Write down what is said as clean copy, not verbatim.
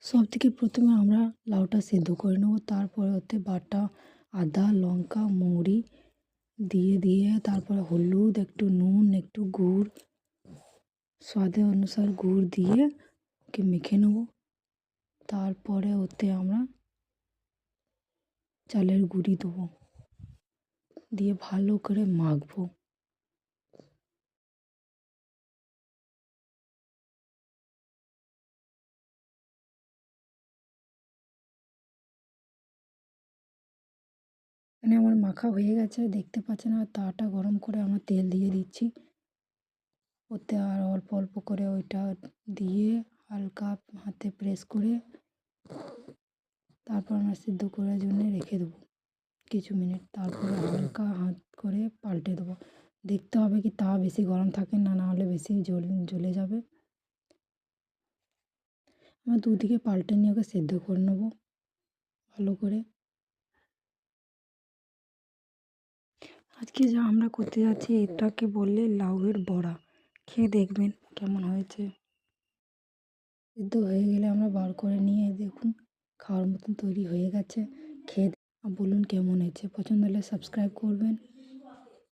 সবথেকে প্রথমে আমরা লাউটা সেদ্ধ করে নেব। তারপরে ওতে বাটা আদা, লঙ্কা, মৌরি দিয়ে তারপরে হলুদ, একটু নুন, একটু গুড়, স্বাদে অনুসার গুড় দিয়ে ওকে মেখে নেব। তারপরে ওতে আমরা চালের গুঁড়ি দেবো, দিয়ে ভালো করে মাখবো। এখানে আমার মাখা হয়ে গেছে, দেখতে পাচ্ছেন। আর তাওয়াটা গরম করে আমরা তেল দিয়ে দিচ্ছি। ওতে আর অল্প অল্প করে ওইটা দিয়ে হালকা হাতে প্রেস করে তারপর আমরা সিদ্ধ করার জন্য রেখে দেবো কিছু মিনিট। তারপরে হালকা হাত করে পাল্টে দেবো। দেখতে হবে কি তাওয়া বেশি গরম থাকে না, না হলে বেশি জ্বলে যাবে। আমরা দুদিকে পাল্টে নিয়ে ওকে সেদ্ধ করে নেবো ভালো করে। আজকে যা আমরা করতে যাচ্ছি এটাকে বললে লাউয়ের বড়া। খেয়ে দেখবেন কেমন হয়েছে। সিদ্ধ হয়ে গেলে আমরা বার করে নিয়ে দেখুন খাওয়ার মতন তৈরি হয়ে গেছে। খেয়ে বলুন কেমন হয়েছে। পছন্দ হলে সাবস্ক্রাইব করবেন।